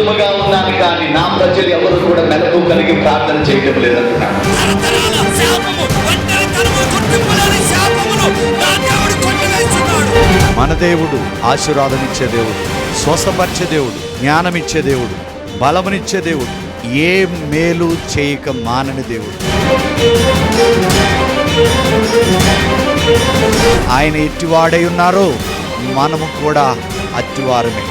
దూరముగా ఉన్నాను కానీ నా ప్రజలు ఎవరు కూడా మెలకు కలిగి ప్రార్థన చేయడం లేదంటున్నాడు. మన దేవుడు ఆశీర్వాదమిచ్చే దేవుడు, స్వస్థపరిచే దేవుడు, జ్ఞానమిచ్చే దేవుడు, బలమునిచ్చే దేవుడు, ఏ మేలు చేయక మానని దేవుడు. ఆయన ఎట్టివాడై ఉన్నారో మనము కూడా అట్టివారమే.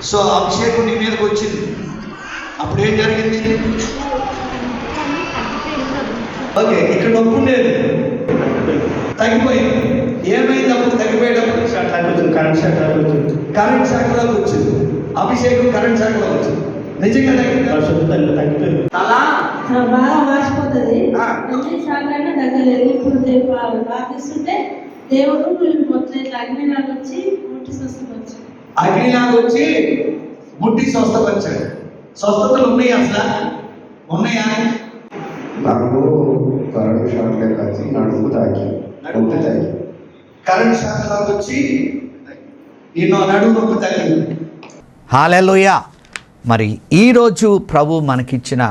సో అభిషేకం నీ మీదకి వచ్చింది, అప్పుడు ఏం జరిగింది? ఓకే, ఇక్కడ నొప్పి ఉండేది, తగ్గిపోయింది. ఏమైంది అప్పుడు? తగ్గిపోయేటప్పుడు కరెంట్ శాఖలోకి వచ్చింది. అభిషేకం కరెంట్ శాఖలోకి వచ్చింది. నిజంగా తగ్గిపోయింది. అలా బాగా మార్చిపోతుంది. ఎన్నిసార్లు తగ్గలేదు. ఇప్పుడు ప్రార్థిస్తుంటే దేవుడు మొత్తం ఇట్లా అగ్నిలాగా వచ్చి ముట్టి స్వస్థపరిచాడు. అగ్నిలాగా వచ్చి ముట్టి స్వస్థపరిచాడు. స్వస్థతలు ఉన్నాయి, అసలు ఉన్నాయా? నాకు కరెంట్ షాక్లే కాచి నడుము తాకి కరెంట్ షాక్లాగా వచ్చి నేను నడుము నొప్పి తగ్గింది. హల్లెలూయా. మరి ఈరోజు ప్రభు మనకిచ్చిన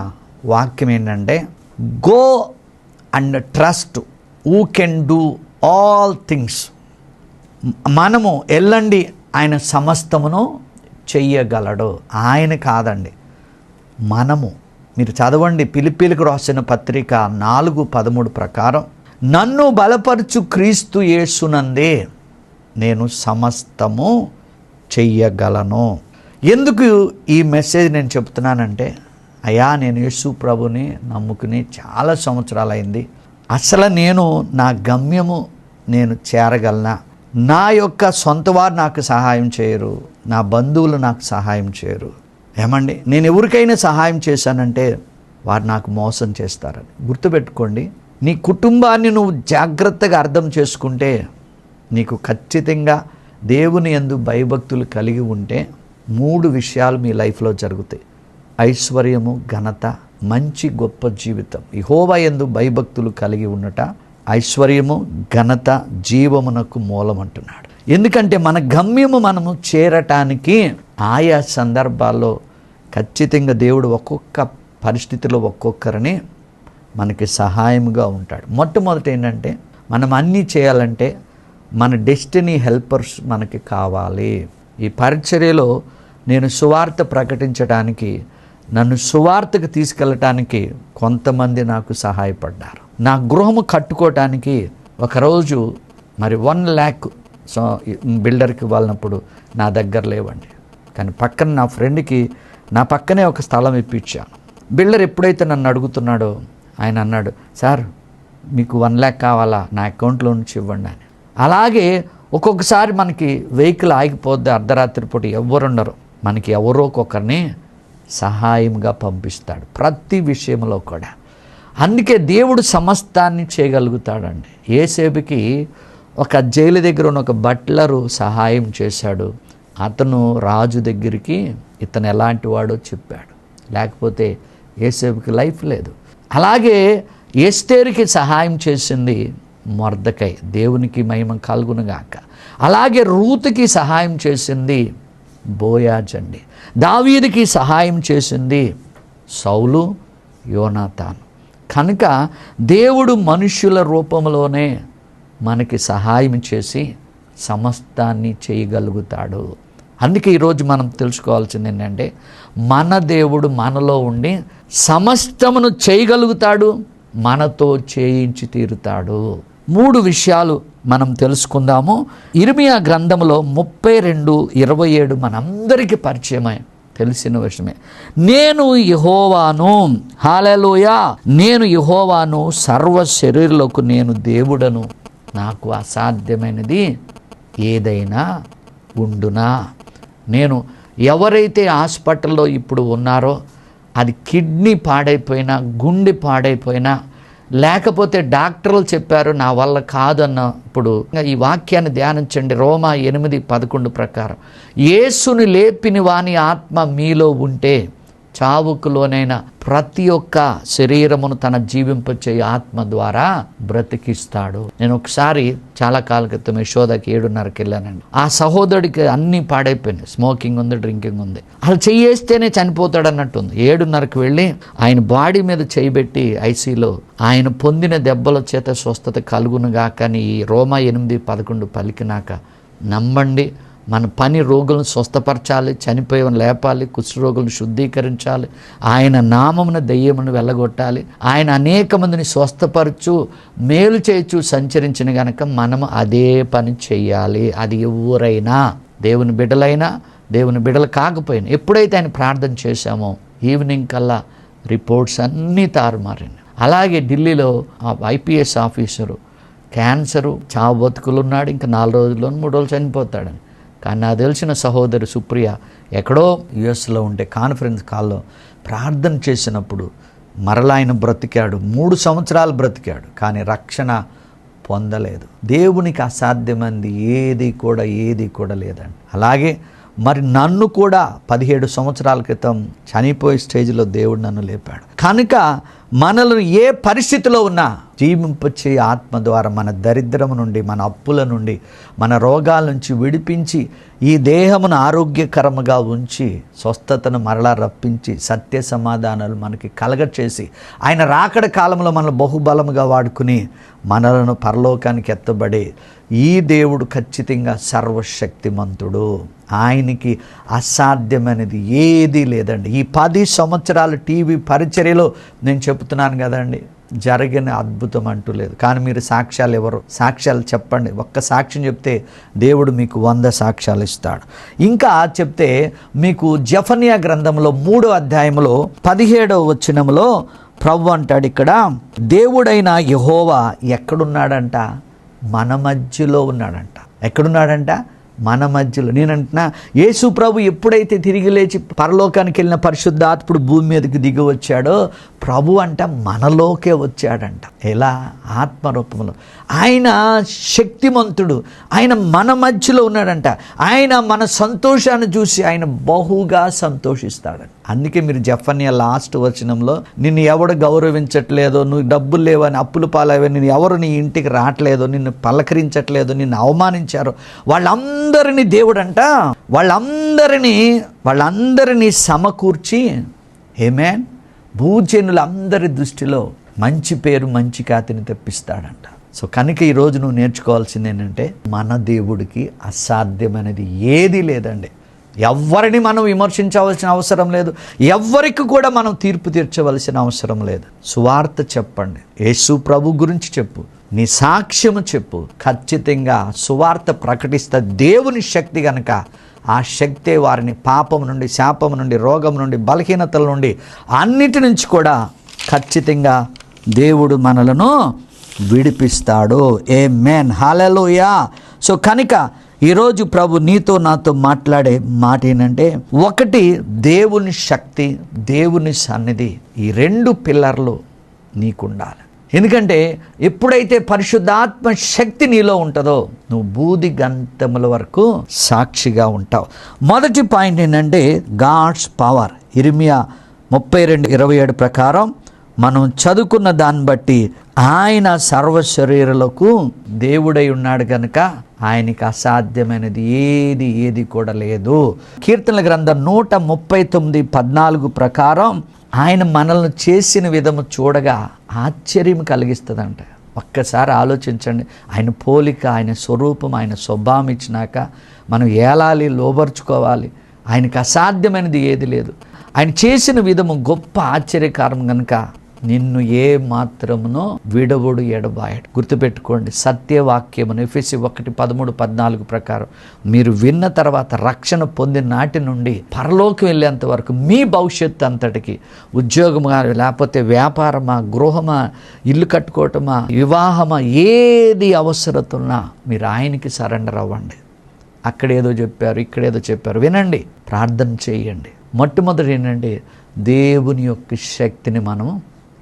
వాక్యం ఏంటంటే, go and trust who can do all things. మనము వెళ్ళండి, ఆయన సమస్తమును చెయ్యగలడు. ఆయన కాదండి, మనము. మీరు చదవండి, ఫిలిప్పీలకు రాసిన పత్రిక 4:13 ప్రకారం, నన్ను బలపరచు క్రీస్తు యేసునందే నేను సమస్తము చెయ్యగలను. ఎందుకు ఈ మెసేజ్ నేను చెప్తున్నానంటే, అయ్యా నేను యేసు ప్రభుని నమ్ముకుని చాలా సంవత్సరాలైంది. అసలు నేను నా గమ్యము నేను చేరగలనా? నా యొక్క సొంత వారు నాకు సహాయం చేయరు, నా బంధువులు నాకు సహాయం చేయరు. ఏమండి, నేను ఎవరికైనా సహాయం చేశానంటే వారు నాకు మోసం చేస్తారని గుర్తుపెట్టుకోండి. నీ కుటుంబాన్ని నువ్వు జాగ్రత్తగా అర్థం చేసుకుంటే, నీకు ఖచ్చితంగా దేవుని యందు భయభక్తులు కలిగి ఉంటే 3 విషయాలు మీ లైఫ్లో జరుగుతాయి: ఐశ్వర్యము, ఘనత, మంచి గొప్ప జీవితం. యెహోవా యందు భయభక్తులు కలిగి ఉండట ఐశ్వర్యము, ఘనత, జీవమునకు మూలం అంటున్నాడు. ఎందుకంటే మన గమ్యము మనము చేరటానికి ఆయా సందర్భాల్లో ఖచ్చితంగా దేవుడు ఒక్కొక్క పరిస్థితిలో ఒక్కొక్కరిని మనకి సహాయముగా ఉంటాడు. మొట్టమొదటి ఏంటంటే, మనం అన్నీ చేయాలంటే మన డెస్టినీ హెల్పర్స్ మనకి కావాలి. ఈ పరిచర్యలో నేను సువార్త ప్రకటించడానికి, నన్ను సువార్తకు తీసుకెళ్ళటానికి కొంతమంది నాకు సహాయపడ్డారు. నా గృహము కట్టుకోవటానికి ఒకరోజు మరి 1 lakh బిల్డర్కి ఇవ్వాలన్నప్పుడు నా దగ్గర లేవండి. కానీ పక్కన నా ఫ్రెండ్కి నా పక్కనే ఒక స్థలం ఇప్పించాను. బిల్డర్ ఎప్పుడైతే నన్ను అడుగుతున్నాడో ఆయన అన్నాడు, సార్ మీకు 1 lakh కావాలా, నా అకౌంట్లో నుంచి ఇవ్వండి అని. అలాగే ఒక్కొక్కసారి మనకి వెహికల్ ఆగిపోద్ది, అర్ధరాత్రి పూట ఎవరుండరు, మనకి ఎవరో ఒకరిని సహాయంగా పంపిస్తాడు ప్రతి విషయంలో కూడా. అందుకే దేవుడు సమస్తాన్ని చేయగలుగుతాడండి. యేసేపుకి ఒక జైలు దగ్గర ఉన్న ఒక బట్లరు సహాయం చేశాడు. అతను రాజు దగ్గరికి ఇతను ఎలాంటి వాడో చెప్పాడు, లేకపోతే యేసేపుకి లైఫ్ లేదు. అలాగే ఎస్తేరుకి సహాయం చేసింది మొర్దెకై, దేవునికి మహిమ కలుగునుగాక. అలాగే రూతుకి సహాయం చేసింది బోయాజ్ అండి. దావీదుకి సహాయం చేసింది సౌలు, యోనాతాను. కనుక దేవుడు మనుష్యుల రూపంలోనే మనకి సహాయం చేసి సమస్తాన్ని చేయగలుగుతాడు. అందుకే ఈరోజు మనం తెలుసుకోవాల్సింది ఏంటంటే మన దేవుడు మనలో ఉండి సమస్తమును చేయగలుగుతాడు, మనతో చేయించి తీరుతాడు. 3 విషయాలు మనం తెలుసుకుందాము. ఇర్మియా గ్రంథంలో 32:27 మనందరికీ పరిచయమై తెలిసిన విషయమే. నేను యెహోవాను, హల్లెలూయా, నేను యెహోవాను, సర్వ శరీరులకు నేను దేవుడను, నాకు అసాధ్యమైనది ఏదైనా ఉండునా. నేను ఎవరైతే హాస్పిటల్లో ఇప్పుడు ఉన్నారో, అది కిడ్నీ పాడైపోయినా, గుండె పాడైపోయినా, లేకపోతే డాక్టర్లు చెప్పారు నా వల్ల కాదన్నప్పుడు ఈ వాక్యాన్ని ధ్యానించండి. రోమా 8:11 ప్రకారం యేసుని లేపిన వాని ఆత్మ మీలో ఉంటే చావుకు లోనైన ప్రతి ఒక్క శరీరమును తన జీవింపచేయ ఆత్మ ద్వారా బ్రతికిస్తాడు. నేను ఒకసారి చాలా కాల క్రితం యశోదకి 7:30కి వెళ్ళానండి. ఆ సహోదరుడికి అన్నీ పాడైపోయినాయి. స్మోకింగ్ ఉంది, డ్రింకింగ్ ఉంది. అలా చెయ్యేస్తేనే చనిపోతాడు అన్నట్టుంది. 7:30కి వెళ్ళి ఆయన బాడీ మీద చేయబెట్టి ఐసీలో ఆయన పొందిన దెబ్బల చేత స్వస్థత కలుగునుగా. కానీ ఈ రోమా 8:11 పలికినాక నమ్మండి, మన పని రోగులను స్వస్థపరచాలి, చనిపోయేవని లేపాలి, కుష్ఠరోగులను శుద్ధీకరించాలి, ఆయన నామమున దెయ్యమును వెళ్ళగొట్టాలి, ఆయన అనేక మందిని స్వస్థపరచు మేలు చేయొచ్చు సంచరించిన గనక మనం అదే పని చెయ్యాలి. అది ఎవరైనా, దేవుని బిడ్డలైనా దేవుని బిడ్డలు కాకపోయినా, ఎప్పుడైతే ఆయన ప్రార్థన చేశామో ఈవినింగ్ కల్లా రిపోర్ట్స్ అన్నీ తారుమారండి. అలాగే ఢిల్లీలో IPS ఆఫీసరు క్యాన్సరు చావు బతుకులున్నాడు, ఇంకా 4 రోజుల్లో 3 రోజులు చనిపోతాడని. కానీ నాకు తెలిసిన సహోదరి సుప్రియ ఎక్కడో US ఉంటే కాన్ఫరెన్స్ కాల్లో ప్రార్థన చేసినప్పుడు మరలా ఆయన బ్రతికాడు. 3 సంవత్సరాలు బ్రతికాడు, కానీ రక్షణ పొందలేదు. దేవునికి అసాధ్యమైంది ఏది కూడా లేదండి. అలాగే మరి నన్ను కూడా 17 సంవత్సరాల క్రితం చనిపోయే స్టేజ్లో దేవుడు నన్ను లేపాడు. కనుక మనల్ని ఏ పరిస్థితిలో ఉన్నా జీవింపచే ఆత్మ ద్వారా మన దరిద్రము నుండి, మన అప్పుల నుండి, మన రోగాల నుంచి విడిపించి ఈ దేహమును ఆరోగ్యకరముగా ఉంచి స్వస్థతను మరలా రప్పించి సత్య సమాధానాలు మనకి కలగచేసి ఆయన రాకడ కాలంలో మనల్ని బహుబలముగా వాడుకుని మనలను పరలోకానికి ఎత్తబడి ఈ దేవుడు ఖచ్చితంగా సర్వశక్తిమంతుడు. ఆయనకి అసాధ్యమైనది ఏదీ లేదండి. ఈ 10 సంవత్సరాల టీవీ పరిచర్యలో నేను చెప్తున్నాను కదండి, జరిగిన అద్భుతం అంటూ లేదు. కానీ మీరు సాక్ష్యాలు ఎవరు? సాక్ష్యాలు చెప్పండి. ఒక్క సాక్ష్యం చెప్తే దేవుడు మీకు 100 సాక్ష్యాలు ఇస్తాడు. ఇంకా చెప్తే మీకు జెఫన్యా గ్రంథంలో 3వ అధ్యాయంలో 17వ వచనంలో ప్రభు అంటాడు, ఇక్కడ దేవుడైన యెహోవా ఎక్కడున్నాడంట? మన మధ్యలో ఉన్నాడంట. ఎక్కడున్నాడంట? మన మధ్యలో. నేనంటున్నా, యేసు ప్రభు ఎప్పుడైతే తిరిగి లేచి పరలోకానికి వెళ్ళిన పరిశుద్ధాత్ముడు భూమి మీదకి దిగి వచ్చాడో, ప్రభు అంట మనలోకే వచ్చాడంట. ఎలా? ఆత్మరూపంలో. ఆయన శక్తిమంతుడు, ఆయన మన మధ్యలో ఉన్నాడంట. ఆయన మన సంతోషాన్ని చూసి ఆయన బహుగా సంతోషిస్తాడంట. అందుకే మీరు జెఫన్యా లాస్ట్ వచనంలో నిన్ను ఎవడు గౌరవించట్లేదో, నువ్వు డబ్బులు లేవని అప్పులు పాలవని, నిన్ను ఎవరు నీ ఇంటికి రావట్లేదో, నిన్ను పలకరించట్లేదో, నిన్ను అవమానించారో వాళ్ళందరినీ దేవుడంట వాళ్ళందరినీ సమకూర్చి ఆమేన్ భూజనులందరి దృష్టిలో మంచి పేరు, మంచి ఖ్యాతిని తెప్పిస్తాడంట. సో కనుక ఈరోజు నువ్వు నేర్చుకోవాల్సింది ఏంటంటే, మన దేవుడికి అసాధ్యమైనది ఏదీ లేదండి. ఎవ్వరిని మనం విమర్శించవలసిన అవసరం లేదు, ఎవ్వరికి కూడా మనం తీర్పు తీర్చవలసిన అవసరం లేదు. సువార్త చెప్పండి, యేసు ప్రభు గురించి చెప్పు, నీ సాక్ష్యము చెప్పు. ఖచ్చితంగా సువార్త ప్రకటిస్తే దేవుని శక్తి కనుక ఆ శక్తే వారిని పాపం నుండి, శాపం నుండి, రోగం నుండి, బలహీనతల నుండి అన్నిటి నుంచి కూడా ఖచ్చితంగా దేవుడు మనలను విడిపిస్తాడు. ఆమేన్, హల్లెలూయా. సో కనుక ఈరోజు ప్రభు నీతో నాతో మాట్లాడే మాట ఏంటంటే, ఒకటి దేవుని శక్తి, దేవుని సన్నిధి, ఈ 2 పిల్లర్లు నీకుండాలి. ఎందుకంటే ఎప్పుడైతే పరిశుద్ధాత్మ శక్తి నీలో ఉంటుందో నువ్వు బూది గంతముల వరకు సాక్షిగా ఉంటావు. మొదటి పాయింట్ ఏంటంటే గాడ్స్ పవర్. ఇర్మియా 32:27 ప్రకారం మనం చదువుకున్న దాన్ని బట్టి ఆయన సర్వ శరీరులకు దేవుడై ఉన్నాడు కనుక ఆయనకి అసాధ్యమైనది ఏది కూడా లేదు. కీర్తనల గ్రంథం 139:14 ప్రకారం ఆయన మనల్ని చేసిన విధము చూడగా ఆశ్చర్యం కలిగిస్తుందంట. ఒక్కసారి ఆలోచించండి. ఆయన పోలిక, ఆయన స్వరూపం, ఆయన స్వభావం ఇచ్చినాక మనం ఏలాలి, లోబర్చుకోవాలి. ఆయనకు అసాధ్యమైనది ఏది లేదు. ఆయన చేసిన విధము గొప్ప ఆశ్చర్యకారం కనుక నిన్ను ఏ మాత్రమునో విడవడు ఎడబాయడు. గుర్తుపెట్టుకోండి, సత్యవాక్యమును ఎఫెసీ 1:13-14 ప్రకారం మీరు విన్న తర్వాత రక్షణ పొందిన నాటి నుండి పరలోకం వెళ్ళేంత వరకు మీ భవిష్యత్తు అంతటికి ఉద్యోగమా, లేకపోతే వ్యాపారమా, గృహమా, ఇల్లు కట్టుకోవటమా, వివాహమా, ఏది అవసరత ఉన్నా మీరు ఆయనకి సరెండర్ అవ్వండి. అక్కడేదో చెప్పారు, ఇక్కడేదో చెప్పారు, వినండి, ప్రార్థన చేయండి. మొట్టమొదటి ఏంటంటే దేవుని యొక్క శక్తిని మనము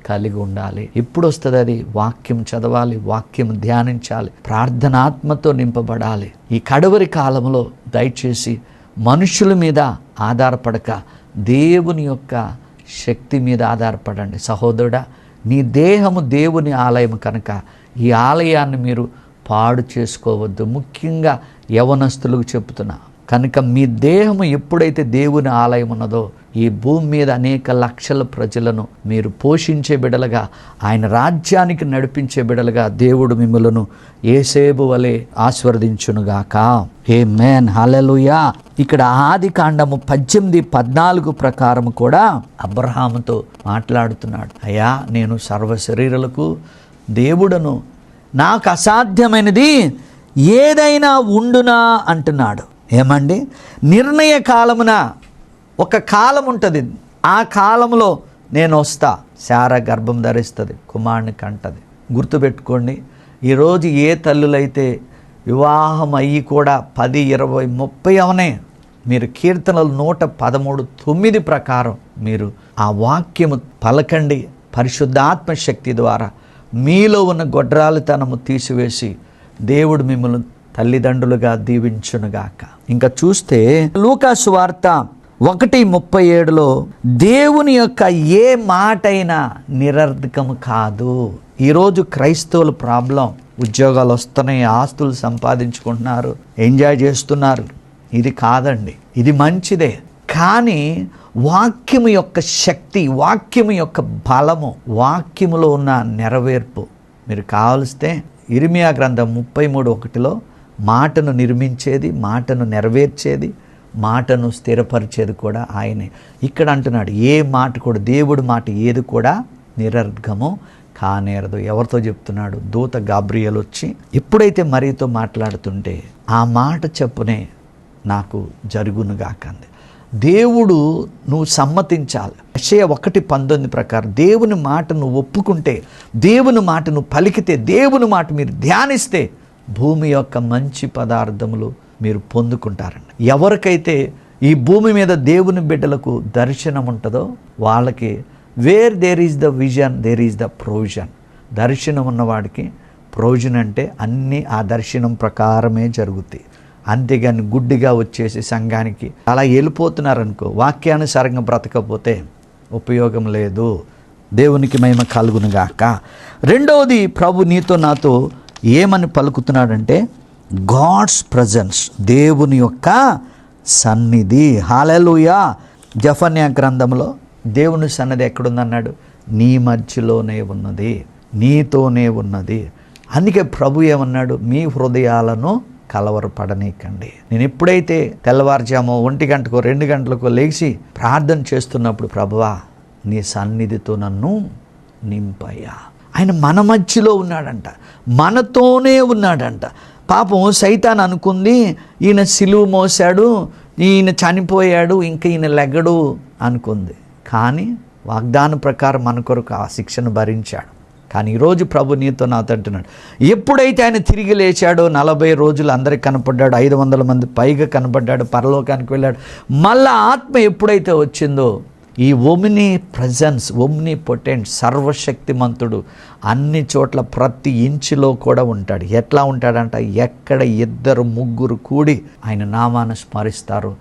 కలిగి ఉండాలి. ఎప్పుడు వస్తుంది అది? వాక్యం చదవాలి, వాక్యం ధ్యానించాలి, ప్రార్థనాత్మతో నింపబడాలి. ఈ కడవరి కాలంలో దయచేసి మనుషుల మీద ఆధారపడక దేవుని యొక్క శక్తి మీద ఆధారపడండి. సహోదరుడా, నీ దేహము దేవుని ఆలయం కనుక ఈ ఆలయాన్ని మీరు పాడు చేసుకోవద్దు. ముఖ్యంగా యవనస్తులకు చెప్తున్నా. కనుక మీ దేహము ఎప్పుడైతే దేవుని ఆలయం ఉన్నదో ఈ భూమి మీద అనేక లక్షల ప్రజలను మీరు పోషించే బిడలుగా, ఆయన రాజ్యానికి నడిపించే బిడలుగా దేవుడు మిమ్మలను యేసేపు వలె ఆశీర్వదించునుగాక. ఆమేన్, హల్లెలూయా. ఇక్కడ ఆదికాండము 18:14 ప్రకారం కూడా అబ్రహాముతో మాట్లాడుతున్నాడు. అయ్యా, నేను సర్వ శరీరులకు దేవుడను, నాకు అసాధ్యమైనది ఏదైనా ఉండునా అంటున్నాడు. ఏమండి, నిర్ణయ కాలమున ఒక కాలం ఉంటుంది. ఆ కాలంలో నేను వస్తా. శారా గర్భం ధరిస్తుంది, కుమారుని కంటది. గుర్తుపెట్టుకోండి, ఈరోజు ఏ తల్లులైతే వివాహం అయ్యి కూడా 10, 20, 30 అవనే, మీరు కీర్తనలు 113:9 ప్రకారం మీరు ఆ వాక్యము పలకండి. పరిశుద్ధాత్మ శక్తి ద్వారా మీలో ఉన్న గొడ్రాలితనము తీసివేసి దేవుడు మిమ్మల్ని తల్లిదండ్రులుగా దీవించునుగాక. ఇంకా చూస్తే లూకా సువార్త 1:37 దేవుని యొక్క ఏ మాటైనా నిరర్ధకము కాదు. ఈరోజు క్రైస్తవుల ప్రాబ్లం, ఉద్యోగాలు వస్తున్నాయి, ఆస్తులు సంపాదించుకుంటున్నారు, ఎంజాయ్ చేస్తున్నారు. ఇది కాదండి, ఇది మంచిదే. కానీ వాక్యము యొక్క శక్తి, వాక్యము యొక్క బలము, వాక్యములో ఉన్న నెరవేర్పు మీరు కావలిస్తే ఇర్మియా గ్రంథం 33:1 మాటను నిర్మించేది, మాటను నెరవేర్చేది, మాటను స్థిరపరిచేది కూడా ఆయనే. ఇక్కడ అంటున్నాడు, ఏ మాట కూడా, దేవుడి మాట ఏది కూడా నిరర్ధకము కానేరదు. ఎవరితో చెప్తున్నాడు? దూత గాబ్రియల్ వచ్చి ఎప్పుడైతే మరియతో మాట్లాడుతుంటే ఆ మాట చెప్పునే నాకు జరుగునుగాకంది. దేవుడు నువ్వు సమ్మతించాలి. యెషయా 1:19 ప్రకారం దేవుని మాట నువ్వు ఒప్పుకుంటే, దేవుని మాట నువ్వు పలికితే, దేవుని మాట మీరు ధ్యానిస్తే భూమి యొక్క మంచి పదార్థములు మీరు పొందుకుంటారండి. ఎవరికైతే ఈ భూమి మీద దేవుని బిడ్డలకు దర్శనం ఉంటుందో వాళ్ళకి where there is the vision there is the provision. దర్శనం ఉన్నవాడికి ప్రొవిజన్ అంటే అన్నీ ఆ దర్శనం ప్రకారమే జరుగుతాయి. అంతేగాని గుడ్డిగా వచ్చేసి సంఘానికి అలా వెళ్ళిపోతున్నారనుకో, వాక్యానుసారంగా బ్రతకపోతే ఉపయోగం లేదు. దేవునికి మహిమ కలుగునుగాక. రెండవది, ప్రభు నీతో నాతో ఏమని పలుకుతున్నాడంటే గాడ్స్ ప్రజెన్స్, దేవుని యొక్క సన్నిధి. హల్లెలూయా. జెఫన్యా గ్రంథంలో దేవుని సన్నిధి ఎక్కడుందన్నాడు? నీ మధ్యలోనే ఉన్నది, నీతోనే ఉన్నది. అందుకే ప్రభు ఏమన్నాడు? మీ హృదయాలను కలవరపడనీకండి. నేను ఎప్పుడైతే తెల్లవారుజాము 1 గంటకో 2 గంటలకో లేచి ప్రార్థన చేస్తున్నప్పుడు, ప్రభువా నీ సన్నిధితో నన్ను నింపయ్యా. ఆయన మన మధ్యలో ఉన్నాడంట, మనతోనే ఉన్నాడంట. పాపం సైతాన్ అనుకుంది ఈయన సిలువ మోసాడు, ఈయన చనిపోయాడు, ఇంకా ఈయన లెగ్గడు అనుకుంది. కానీ వాగ్దాన ప్రకారం మన కొరకు ఆ శిక్షను భరించాడు. కానీ ఈరోజు ప్రభు నీతో నాతో అంటున్నాడు, ఎప్పుడైతే ఆయన తిరిగి లేచాడో 40 రోజులు అందరికి కనపడ్డాడు, 500 మంది పైగా కనపడ్డాడు, పరలోకానికి వెళ్ళాడు. మళ్ళా ఆత్మ ఎప్పుడైతే వచ్చిందో, ఈ ఒమ్ని ప్రజెన్స్, ఒమ్ని పొటెంట్, సర్వశక్తిమంతుడు అన్ని చోట్ల ప్రతి ఇంచులో కూడా ఉంటాడు. ఎట్లా ఉంటాడంట? ఎక్కడ 2, 3 కూడి ఆయన నామాన్ని స్మరిస్తారు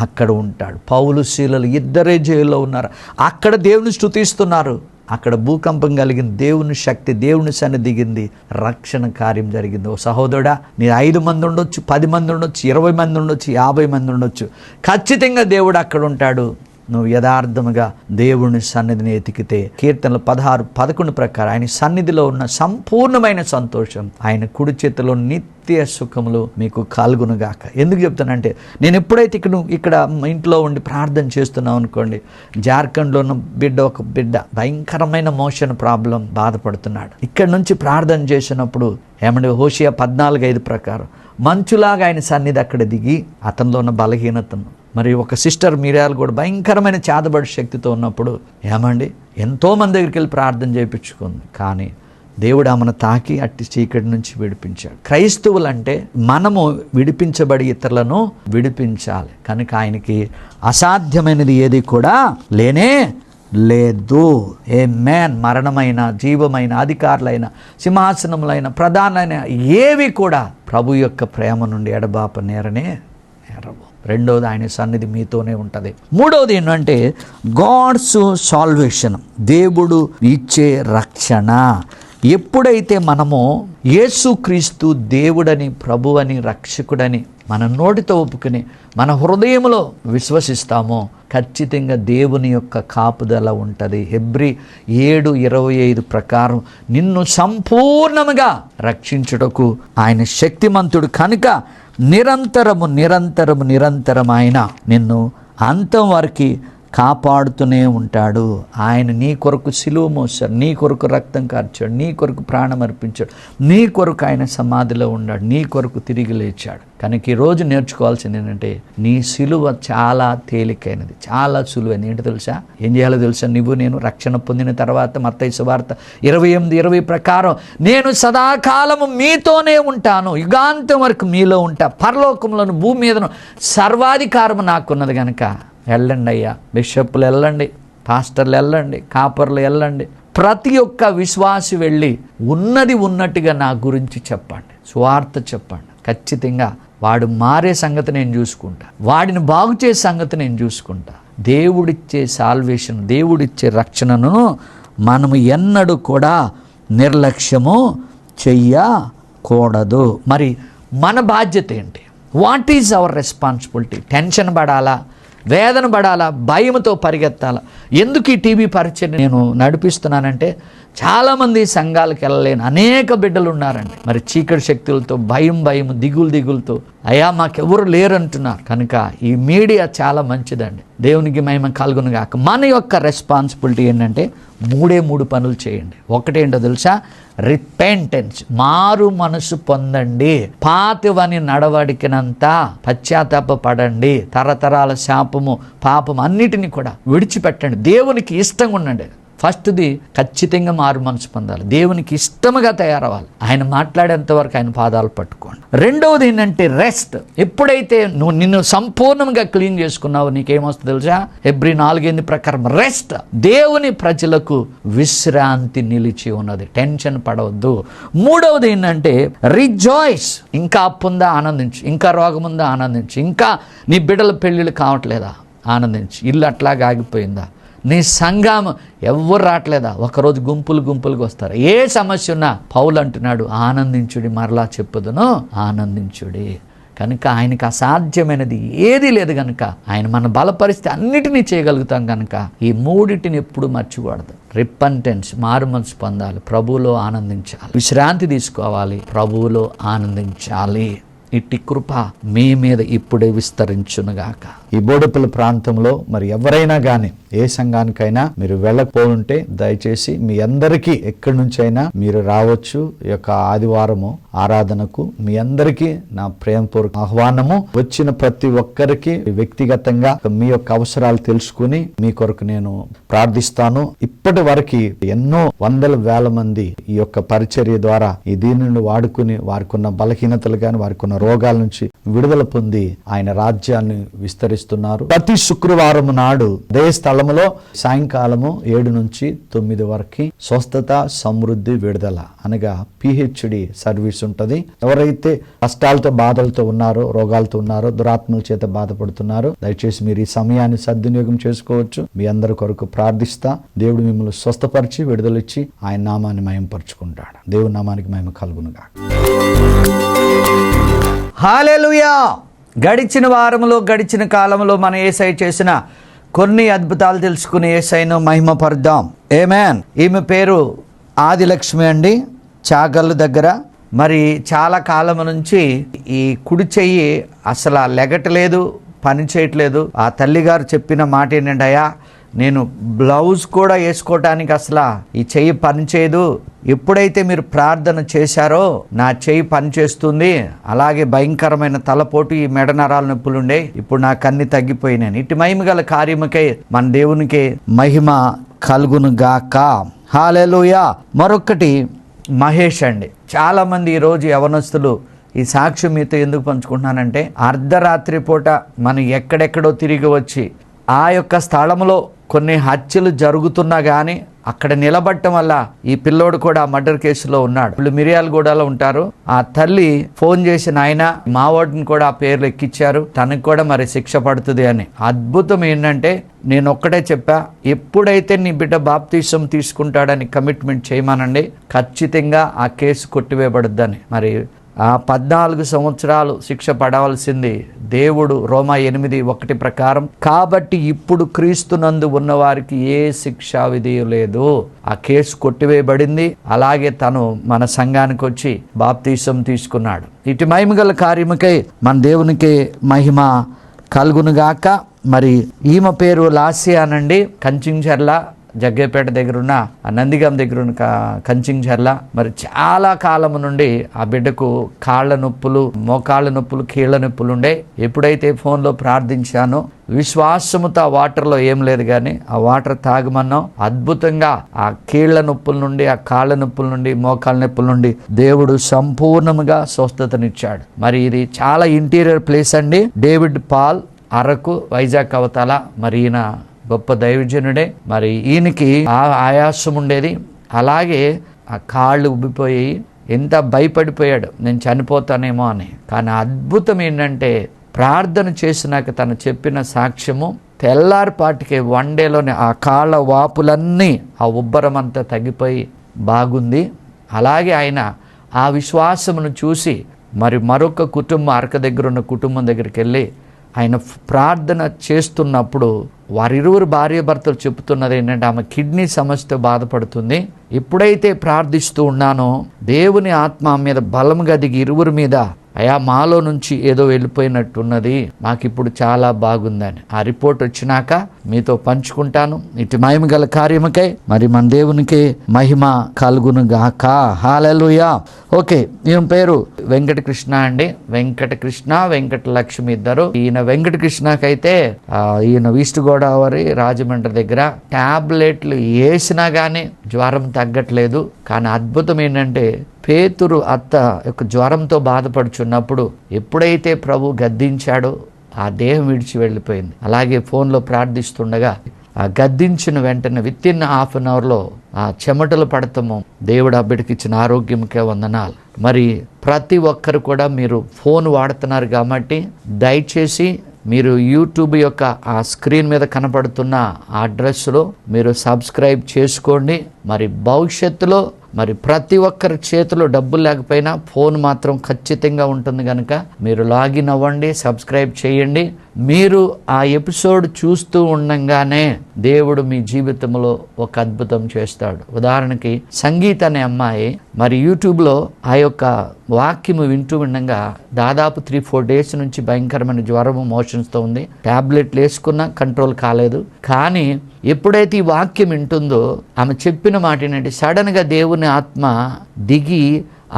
అక్కడ ఉంటాడు. పౌలు శీలలు 2 జైల్లో ఉన్నారు, అక్కడ దేవుని స్తుతిస్తున్నారు. అక్కడ భూకంపం కలిగింది, దేవుని శక్తి, దేవుని సన్నిధి దిగింది, రక్షణ కార్యం జరిగింది. ఓ సహోదరుడా, నీ 5 మంది ఉండొచ్చు, 10 మంది ఉండొచ్చు, 20 మంది ఉండొచ్చు, 50 మంది ఉండొచ్చు, ఖచ్చితంగా దేవుడు అక్కడ ఉంటాడు. నువ్వు యథార్థముగా దేవుని సన్నిధిని ఎతికితే కీర్తనలు 16:11 ప్రకారం ఆయన సన్నిధిలో ఉన్న సంపూర్ణమైన సంతోషం, ఆయన కుడి చేతిలో నిత్య సుఖములు మీకు కలుగునుగాక. ఎందుకు చెప్తానంటే, నేను ఎప్పుడైతే ఇక్కడ ఇంట్లో ఉండి ప్రార్థన చేస్తున్నావు అనుకోండి, జార్ఖండ్లో ఉన్న ఒక బిడ్డ భయంకరమైన మోషన్ ప్రాబ్లం బాధపడుతున్నాడు. ఇక్కడ నుంచి ప్రార్థన చేసినప్పుడు ఏమంటే హోషియా 14:5 ప్రకారం మంచులాగా ఆయన సన్నిధి అక్కడ దిగి అతనిలో ఉన్న బలహీనతను, మరి ఒక సిస్టర్ మీరాలు కూడా భయంకరమైన చేతబడి శక్తితో ఉన్నప్పుడు ఏమండి ఎంతోమంది దగ్గరికి వెళ్ళి ప్రార్థన చేయించుకుంది, కానీ దేవుడు ఆమెను తాకి అట్టి చీకటి నుంచి విడిపించాడు. క్రైస్తవులంటే మనము విడిపించబడి ఇతరులను విడిపించాలి, కనుక ఆయనకి అసాధ్యమైనది ఏది కూడా లేనే లేదు. ఆమేన్. మరణమైన, జీవమైన, అధికారులైన, సింహాసనములైన, ప్రధానమైన ఏవి కూడా ప్రభు యొక్క ప్రేమ నుండి ఎడబాప నేరనే నేరవు. రెండోది, ఆయన సన్నిధి మీతోనే ఉంటుంది. మూడవది ఏంటంటే గాడ్స్ సాల్వేషన్, దేవుడు ఇచ్చే రక్షణ. ఎప్పుడైతే మనము యేసుక్రీస్తు దేవుడని, ప్రభువని, రక్షకుడని మన నోటితో ఒప్పుకుని మన హృదయంలో విశ్వసిస్తామో ఖచ్చితంగా దేవుని యొక్క కాపుదల ఉంటుంది. హెబ్రీ 7:25 ప్రకారం నిన్ను సంపూర్ణముగా రక్షించుటకు ఆయన శక్తిమంతుడు కనుక నిరంతరము ఆయన నిన్ను అంతం వరకు కాపాడుతూనే ఉంటాడు. ఆయన నీ కొరకు సిలువ మోసాడు, నీ కొరకు రక్తం కార్చాడు, నీ కొరకు ప్రాణం అర్పించాడు, నీ కొరకు ఆయన సమాధిలో ఉన్నాడు, నీ కొరకు తిరిగి లేచాడు. కనుక ఈరోజు నేర్చుకోవాల్సింది ఏంటంటే, నీ సిలువ చాలా తేలికైనది, చాలా సులువైనది. ఏంటో తెలుసా? ఏం చేయాలో తెలుసా? నేను రక్షణ పొందిన తర్వాత మత్తయి సువార్త 28:20 ప్రకారం నేను సదాకాలము మీతోనే ఉంటాను, యుగాంతం వరకు మీలో ఉంటా, పరలోకంలోను భూమి మీదను సర్వాధికారము నాకున్నది. కనుక వెళ్ళండి అయ్యా, బిషప్లు వెళ్ళండి, పాస్టర్లు వెళ్ళండి, కాపర్లు వెళ్ళండి, ప్రతి ఒక్క విశ్వాసి వెళ్ళి ఉన్నది ఉన్నట్టుగా నా గురించి చెప్పండి, సువార్త చెప్పండి. ఖచ్చితంగా వాడు మారే సంగతి నేను చూసుకుంటా, వాడిని బాగు చేసే సంగతి నేను చూసుకుంటా. దేవుడిచ్చే సాల్వేషన్, దేవుడిచ్చే రక్షణను మనము ఎన్నడూ కూడా నిర్లక్ష్యము చెయ్యకూడదు. మరి మన బాధ్యత ఏంటి? What is our responsibility? Tension పడాలా, వేదన పడాలా, భయంతో పరిగెత్తాలా? ఎందుకు ఈ టీవీ పరిచయం నేను నడిపిస్తున్నానంటే, చాలామంది సంఘాలకు వెళ్ళలేని అనేక బిడ్డలు ఉన్నారండి. మరి చీకటి శక్తులతో భయం, దిగులుతో అయ్యా మాకెవరు లేరంటున్నారు. కనుక ఈ మీడియా చాలా మంచిదండి, దేవునికి మహిమ కలుగును గాక. మన యొక్క రెస్పాన్సిబిలిటీ ఏంటంటే 3 పనులు చేయండి. ఒకటేంటో తెలుసా? రిపెంటెన్స్, మారు మనసు పొందండి, పాతవని నడవడికినంతా పశ్చాత్తాప పడండి, తరతరాల శాపము, పాపము అన్నిటినీ కూడా విడిచిపెట్టండి, దేవునికి ఇష్టంగా ఉండండి. ఫస్ట్ది ఖచ్చితంగా మారు మనసు పొందాలి, దేవునికి ఇష్టముగా తయారవ్వాలి, ఆయన మాట్లాడేంత వరకు ఆయన పాదాలు పట్టుకోండి. రెండవది ఏంటంటే రెస్ట్. ఎప్పుడైతే నువ్వు నిన్ను సంపూర్ణంగా క్లీన్ చేసుకున్నావు, నీకేమొస్తుంది తెలుసా? హెబ్రీ 4:8 ప్రకారం రెస్ట్. దేవుని ప్రజలకు విశ్రాంతి నిలిచి ఉన్నది, టెన్షన్ పడవద్దు. మూడవది ఏంటంటే రిజాయిస్. ఇంకా అప్పుందా ఆనందించు, ఇంకా రోగం ఉందా ఆనందించు, ఇంకా నీ బిడ్డల పెళ్ళిళ్ళు కావట్లేదా ఆనందించు, ఇల్లు అట్లాగా ఆగిపోయిందా, నీ సంఘం ఎవ్వరు రావట్లేదా, ఒకరోజు గుంపులుగా వస్తారు, ఏ సమస్య ఉన్నా పౌలు అంటున్నాడు ఆనందించుడి, మరలా చెప్పుదును ఆనందించుడి. కనుక ఆయనకి అసాధ్యమైనది ఏదీ లేదు. కనుక ఆయన మన బలపరిస్తే అన్నిటినీ చేయగలుగుతాం. కనుక ఈ మూడింటిని ఎప్పుడు మర్చిపోవద్దు. రిపెంటెన్స్, మారు మనసు పొందాలి, ప్రభువులో ఆనందించాలి, విశ్రాంతి తీసుకోవాలి, ప్రభువులో ఆనందించాలి. ఇట్టి కృప మీ మీద ఇప్పుడే విస్తరించునుగాక. ఈ బోడుపల్లి ప్రాంతంలో మరి ఎవరైనా కానీ ఏ సంఘానికైనా మీరు వెళ్ళకపోతుంటే దయచేసి మీ అందరికీ ఎక్కడి నుంచి అయినా మీరు రావచ్చు. ఈ యొక్క ఆదివారము ఆరాధనకు మీ అందరికీ నా ప్రేమపూర్వక ఆహ్వానము. వచ్చిన ప్రతి ఒక్కరికి వ్యక్తిగతంగా మీ యొక్క అవసరాలు తెలుసుకుని మీ కొరకు నేను ప్రార్థిస్తాను. ఇప్పటి వరకు ఎన్నో వందల వేల మంది ఈ యొక్క పరిచర్య ద్వారా ఈ దీనిని వాడుకుని వారికి ఉన్న బలహీనతలు కానీ వారికి ఉన్న రోగాల నుంచి విడుదల పొంది ఆయన రాజ్యాన్ని విస్తరిస్తున్నారు. ప్రతి శుక్రవారం నాడు అదే స్థలములో సాయంకాలము 7 నుంచి 9 వరకు స్వస్థత, సమృద్ధి, విడుదల అనగా పిహెచ్డి సర్వీస్ ఉంటుంది. ఎవరైతే కష్టాలతో, బాధలతో ఉన్నారో, రోగాలతో ఉన్నారో, దురాత్మల చేత బాధపడుతున్నారో దయచేసి మీరు ఈ సమయాన్ని సద్వినియోగం చేసుకోవచ్చు. మీ అందరి కొరకు ప్రార్థిస్తా. దేవుడు మిమ్మల్ని స్వస్థపరిచి విడుదలిచ్చి ఆయన నామాన్ని మహిమపరుచుకుంటాడు. దేవుని నామానికి మహిమ కలుగునుగా. హల్లెలూయా. గడిచిన వారంలో, గడిచిన కాలంలో మన యేసయ్య చేసిన కొన్ని అద్భుతాలు తెలుసుకుని యేసయ్యను మహిమపరుద్దాం. ఆమేన్. ఈమె పేరు ఆదిలక్ష్మి అండి, చాగల్లు దగ్గర. మరి చాలా కాలం నుంచి ఈ కుడి చెయ్యి అసలు లెగటలేదు, పని చేయట్లేదు. ఆ తల్లిగారు చెప్పిన మాట ఏంటంటే, అయ్యా నేను బ్లౌజ్ కూడా వేసుకోవటానికి అసలు ఈ చెయ్యి పని చేయదు. ఎప్పుడైతే మీరు ప్రార్థన చేశారో నా చెయ్యి పని చేస్తుంది. అలాగే భయంకరమైన తలపోటు, ఈ మెడ నరాల నొప్పులు ఉండే, ఇప్పుడు నాకు అన్ని తగ్గిపోయినాయి. ఇటు మహిమ గల కార్యముకై మన దేవునికి మహిమ కలుగును గాక. హల్లెలూయా. మరొకటి మహేష్ అండి. చాలామంది ఈరోజు యవనస్తులు ఈ సాక్ష్యం మీతో ఎందుకు పంచుకుంటున్నానంటే, అర్ధరాత్రి పూట మనం ఎక్కడెక్కడో తిరిగి వచ్చి ఆ యొక్క స్థలంలో కొన్ని హత్యలు జరుగుతున్నా కానీ అక్కడ నిలబడటం వల్ల ఈ పిల్లోడు కూడా మర్డర్ కేసులో ఉన్నాడు. వీళ్ళు మిర్యాలగూడలో ఉంటారు. ఆ తల్లి ఫోన్ చేసి, నాయన మా వాడిని కూడా ఆ పేర్లు ఎక్కిచ్చారు, తనకు కూడా మరి శిక్ష పడుతుంది అని. అద్భుతం ఏంటంటే, నేను ఒక్కటే చెప్పా, ఎప్పుడైతే నీ బిడ్డ బాప్తీసం తీసుకుంటాడని కమిట్మెంట్ చేయమనండి, ఖచ్చితంగా ఆ కేసు కొట్టివేయబడుద్దని. మరి ఆ 14 సంవత్సరాలు శిక్ష పడవలసింది దేవుడు రోమా 8:1 ప్రకారం. కాబట్టి ఇప్పుడు క్రీస్తునందు ఉన్నవారికి ఏ శిక్షా విధి లేదు. ఆ కేసు కొట్టివేయబడింది. అలాగే తను మన సంఘానికి వచ్చి బాప్తీసం తీసుకున్నాడు. ఇటు మహిమగల కార్యముకై మన దేవునికి మహిమ కలుగునుగాక. మరి ఈమె పేరు లాస్యానండి, కంచించర్ల, జగ్గేపేట దగ్గర ఉన్న నందిగాం దగ్గర ఉన్న కంచించర్ల. మరి చాలా కాలం నుండి ఆ బిడ్డకు కాళ్ళ నొప్పులు, మోకాళ్ళ నొప్పులు, కీళ్ళ నొప్పులు ఉండే. ఎప్పుడైతే ఫోన్లో ప్రార్థించానో, విశ్వాసముతో ఆ వాటర్లో ఏం లేదు కానీ ఆ వాటర్ తాగమన్నాం. అద్భుతంగా ఆ కీళ్ళ నొప్పుల నుండి, ఆ కాళ్ళ నొప్పుల నుండి, మోకాళ్ళ నొప్పుల నుండి దేవుడు సంపూర్ణంగా స్వస్థతనిచ్చాడు. మరి ఇది చాలా ఇంటీరియర్ ప్లేస్ అండి. డేవిడ్ పాల్, అరకు, వైజాగ్ అవతల. మరి ఈయన గొప్ప దైవజనుడే. మరి ఈయనకి ఆయాసం ఉండేది. అలాగే ఆ కాళ్ళు ఉబ్బిపోయి ఎంత భయపడిపోయాడు, నేను చనిపోతానేమో అని. కానీ అద్భుతం ఏంటంటే, ప్రార్థన చేసినాక తను చెప్పిన సాక్ష్యము తెల్లారిపాటికి 1 డేలోనే ఆ కాళ్ళ వాపులన్నీ, ఆ ఉబ్బరం అంతా తగ్గిపోయి బాగుంది. అలాగే ఆయన ఆ విశ్వాసమును చూసి మరి మరొక కుటుంబం, అరక దగ్గర ఉన్న కుటుంబం దగ్గరికి వెళ్ళి ఆయన ప్రార్థన చేస్తున్నప్పుడు వారిరువురు భార్య భర్తలు చెబుతున్నది ఏంటంటే, ఆమె కిడ్నీ సమస్యతో బాధపడుతుంది. ఎప్పుడైతే ప్రార్థిస్తూ ఉన్నానో దేవుని ఆత్మ మీద బలంగా దిగి ఇరువురి మీద, అయా మాలో నుంచి ఏదో వెళ్ళిపోయినట్టున్నది, మాకు ఇప్పుడు చాలా బాగుందని. ఆ రిపోర్ట్ వచ్చినాక మీతో పంచుకుంటాను. ఇటు మహిమ గల కార్యముకై మరి మన దేవునికి మహిమ కలుగును గాక. హల్లెలూయా. ఓకే, ఈయన పేరు వెంకటకృష్ణ అండి. వెంకటకృష్ణ, వెంకటలక్ష్మి ఇద్దరు. ఈయన వెంకటకృష్ణకైతే ఈయన ఈస్ట్ గోదావరి, రాజమండ్రి దగ్గర. టాబ్లెట్లు వేసినా కానీ జ్వరం తగ్గట్లేదు. కానీ అద్భుతం ఏంటంటే, పేతురు అత్త యొక్క జ్వరంతో బాధపడుచున్నప్పుడు ఎప్పుడైతే ప్రభు గద్దించాడో ఆ దేహం విడిచి వెళ్ళిపోయింది. అలాగే ఫోన్లో ప్రార్థిస్తుండగా ఆ గద్దించిన వెంటనే వితిన్ హాఫ్ అన్ అవర్లో ఆ చెమటలు పడతాము. దేవుడు ఆ బిడ్డకి ఇచ్చిన ఆరోగ్యంకే వందనాలు. మరి ప్రతి ఒక్కరు కూడా మీరు ఫోన్ వాడుతున్నారు కాబట్టి దయచేసి మీరు యూట్యూబ్ యొక్క ఆ స్క్రీన్ మీద కనపడుతున్న ఆ అడ్రస్లో మీరు సబ్స్క్రైబ్ చేసుకోండి. మరి భవిష్యత్తులో మరి ప్రతి ఒక్కరి చేతిలో డబ్బులు లేకపోయినా ఫోన్ మాత్రం ఖచ్చితంగా ఉంటుంది కనుక మీరు లాగిన్ అవ్వండి, సబ్స్క్రైబ్ చేయండి. మీరు ఆ ఎపిసోడ్ చూస్తూ ఉండగానే దేవుడు మీ జీవితంలో ఒక అద్భుతం చేస్తాడు. ఉదాహరణకి సంగీత అనే అమ్మాయి మరి యూట్యూబ్లో ఆ యొక్క వాక్యము వింటూ ఉండగా దాదాపు 3-4 డేస్ నుంచి భయంకరమైన జ్వరము, మోషన్స్తో ఉంది. టాబ్లెట్లు వేసుకున్నా కంట్రోల్ కాలేదు. కానీ ఎప్పుడైతే ఈ వాక్యం వింటుందో ఆమె చెప్పిన మాట ఏంటంటే, సడన్గా దేవుని ఆత్మ దిగి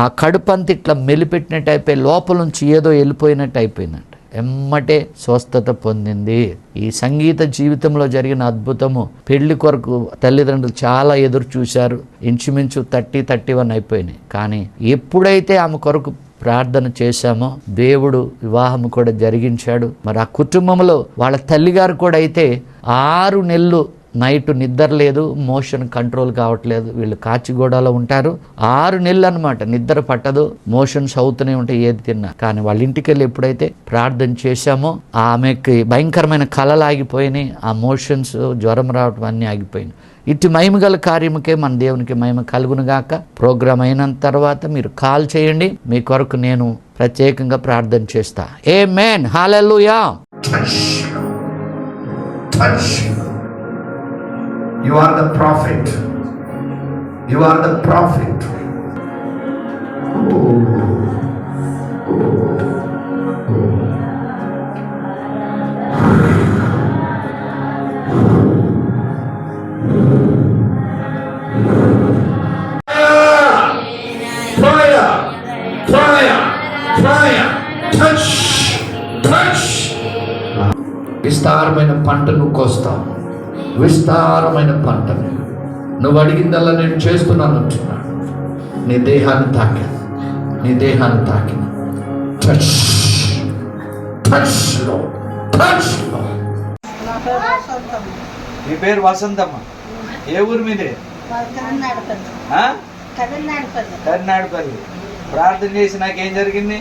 ఆ కడుపంతా ఇట్లా మెలిపెట్టినట్టు అయిపోయి లోపల నుంచి ఏదో వెళ్ళిపోయినట్టు అయిపోయిందంట. ఎమ్మటే స్వస్థత పొందింది. ఈ సంగీత జీవితంలో జరిగిన అద్భుతము. పెళ్లి కొరకు తల్లిదండ్రులు చాలా ఎదురు చూశారు. ఇంచుమించు 30-31 అయిపోయినాయి. కానీ ఎప్పుడైతే ఆమె కొరకు ప్రార్థన చేశామో దేవుడు వివాహం కూడా జరిగించాడు. మరి ఆ కుటుంబంలో వాళ్ళ తల్లిగారు కూడా అయితే 6 నెలలు నైట్ నిద్ర లేదు, మోషన్ కంట్రోల్ కావట్లేదు. వీళ్ళు కాచిగూడలో ఉంటారు. 6 నెలలు అనమాట, నిద్ర పట్టదు, మోషన్స్ అవుతూనే ఉంటాయి ఏది తిన్నా. కానీ వాళ్ళ ఇంటికి వెళ్ళి ఎప్పుడైతే ప్రార్థన చేశామో ఆమెకి భయంకరమైన కలలు ఆగిపోయినాయి. ఆ మోషన్స్, జ్వరం రావటం అన్నీ ఆగిపోయినాయి. ఇటు మహిమగల కార్యముకే మన దేవునికి మహిమ కలుగునుగాక. ప్రోగ్రామ్ అయిన తర్వాత మీరు కాల్ చేయండి, మీ కొరకు నేను ప్రత్యేకంగా ప్రార్థన చేస్తా. ఆమేన్. హల్లెలూయా. touch. You are the prophet. You are the prophet. విస్తారమైన పంట నువ్వు కోస్తావు. విస్తారమైన పంటను నువ్వు అడిగిందల్లా నేను చేస్తున్నాను అంటున్నాను. నీ దేహాన్ని తాకాను, నీ దేహాన్ని తాకిన. టచ్ టచ్ లో టచ్ లో. మీ పేరు వసంతమ్మ. ఏ ఊరు మీదే? ఆ? కర్నాటపల్లి. ప్రార్థన చేసి నాకేం జరిగింది?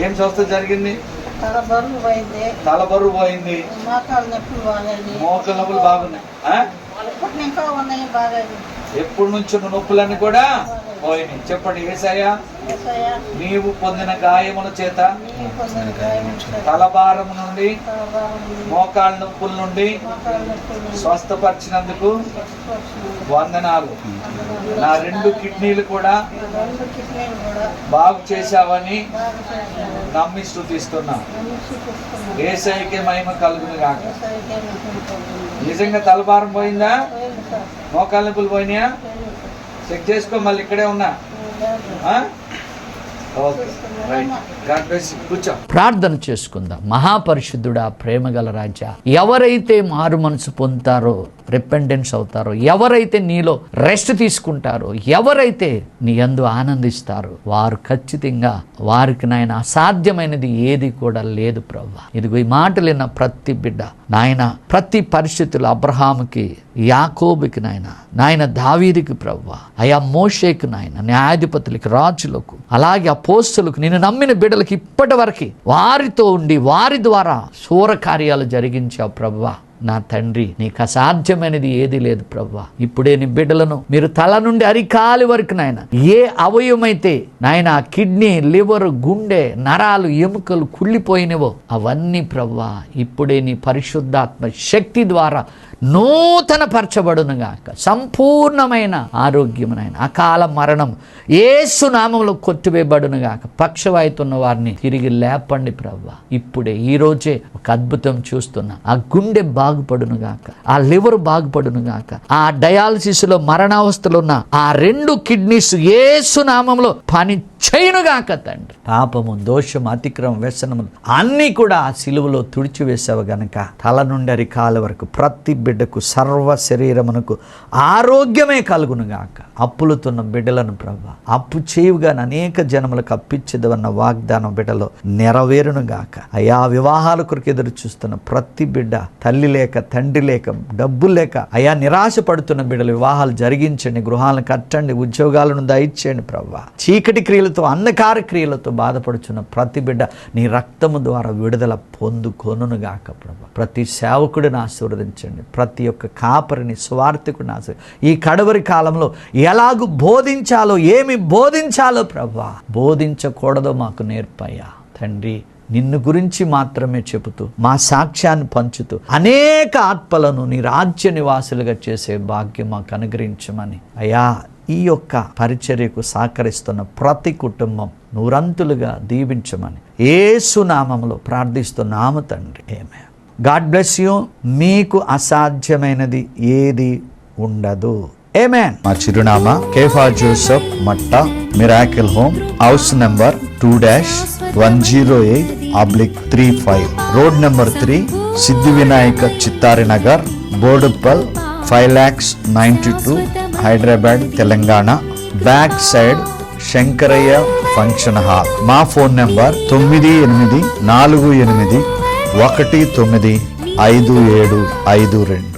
ఏం స్వస్థత జరిగింది? తల బరువు పోయింది, మోకాళ్ళ నొప్పులు బాగున్నాయి. ఎప్పుడు నుంచి నొప్పులన్నీ కూడా పోయినాయి. చెప్పండి, యేసయ్యా నీవు పొందిన గాయముల చేత, తలభారము నుండి, మోకాళ్ళ నొప్పుల నుండి స్వస్థపరిచినందుకు వందనాలు. నా 2 కిడ్నీలు కూడా బాగు చేశావని నమ్మి స్తుతిస్తున్నా. యేసయ్యకే మహిమ కలుగును గాక. నిజంగా తలభారం పోయిందా? మోకాళ్ళ నొప్పులు పోయినాయా? చెక్ చేసుకో, మళ్ళీ ఇక్కడే ఉన్నా. ప్రార్థన చేసుకుందాం. మహాపరిశుద్ధుడా, ప్రేమగల రాజా, ఎవరైతే మారు మనసు పొందుతారో, రిపెండెన్స్ అవుతారో, ఎవరైతే నీలో రెస్ట్ తీసుకుంటారో, ఎవరైతే నీ యందు ఆనందిస్తారో, వారు ఖచ్చితంగా వారికి నాయన అసాధ్యమైనది ఏది కూడా లేదు ప్రభువా. ఇదిగో ఈ మాటలు విన్న ప్రతి బిడ్డ నాయన, ప్రతి పరిస్థితులు అబ్రహాముకి, యాకోబుకి నాయన దావీదుకి ప్రభువా, అయా మోషేకు నాయన, న్యాయాధిపతులకి, రాజులకు, అలాగే అపోస్తలుకు, నిన్ను నమ్మిన బిడ్డలకి ఇప్పటి వరకు వారితో ఉండి వారి ద్వారా శూర కార్యాలు జరిగించావు ప్రభువా. నా తండ్రి, నీకు అసాధ్యమైనది ఏది లేదు ప్రభువా. ఇప్పుడే నీ బిడ్డలను మీరు తల నుండి అరికాలి వరకు నాయన, ఏ అవయవమైతే నాయన కిడ్నీ, లివర్, గుండె, నరాలు, ఎముకలు కుళ్ళిపోయినవో అవన్నీ ప్రభువా ఇప్పుడే నీ పరిశుద్ధాత్మ శక్తి ద్వారా నూతన పరచబడునుగాక. సంపూర్ణమైన ఆరోగ్యమునైన అకాల మరణం యేసు నామములో కొట్టివేయబడునుగాక. పక్షవాయుతున్న వారిని తిరిగి లేపండి ప్రభువా. ఇప్పుడే ఈ రోజే ఒక అద్భుతం చూస్తున్నా. ఆ గుండె బాగుపడునుగాక, ఆ లివర్ బాగుపడునుగాక, ఆ డయాలసిస్ లో మరణావస్థలో ఉన్న ఆ 2 కిడ్నీస్ యేసు నామములో పని చేయునుగాక తండ్రి. పాపము, దోషము, అతిక్రమం, వ్యసనములు అన్నీ కూడా ఆ సిలువలో తుడిచివేసావు గనక తల నుండి అరికాల వరకు ప్రతి బిడ్డకు, సర్వ శరీరమునకు ఆరోగ్యమే కలుగునుగాక. అప్పులుతున్న బిడ్డలను ప్రభువా, అప్పు చేయుగా అనేక జనములకు అప్పిచ్చేదవన్న వాగ్దానం బిడ్డలో నెరవేరునుగాక. అయా వివాహాల కొరకు ఎదురు చూస్తున్న ప్రతి బిడ్డ, తల్లి లేక, తండ్రి లేక, డబ్బులు లేక అయా నిరాశ పడుతున్న బిడ్డలు వివాహాలు జరిగించండి, గృహాలను కట్టండి, ఉద్యోగాలను దయచేయండి ప్రభువా. చీకటి క్రియలతో, అంధకార క్రియలతో బాధపడుచున్న ప్రతి బిడ్డ నీ రక్తము ద్వారా విడుదల పొందుకొనుగాక ప్రభువా. ప్రతి సేవకుడిని ఆశీర్వదించండి, ప్రతి ఒక్క కాపరిని, స్వార్థకుడిని ఈ కడవరి కాలంలో ఎలాగూ బోధించాలో, ఏమి బోధించాలో ప్రభువా, బోధించకూడదో మాకు నేర్పయ్యా తండ్రి. నిన్ను గురించి మాత్రమే చెబుతూ, మా సాక్ష్యాన్ని పంచుతూ అనేక ఆత్మలను నీ రాజ్య నివాసులుగా చేసే భాగ్యం మాకు అనుగ్రహించమని అయ్యా, ఈ యొక్క పరిచర్యకు సహకరిస్తున్న ప్రతి కుటుంబం నూరంతులుగా దీవించమని యేసు నామములో ప్రార్థిస్తున్నాము తండ్రి. ఆమేన్. God bless you. మీకు అసాధ్యమైనది ఏది ఉండదు. ఆమేన్. మా చిరునామా Kepha Joseph Matta, miracle home, house number 2-108/35, road number 3, Siddhi Vinayaka, Chittari Nagar, Boduppal, 5,92,000, Hyderabad, Telangana. Back side Shankaraiah function hall. మా ఫోన్ నెంబర్ 9848195752.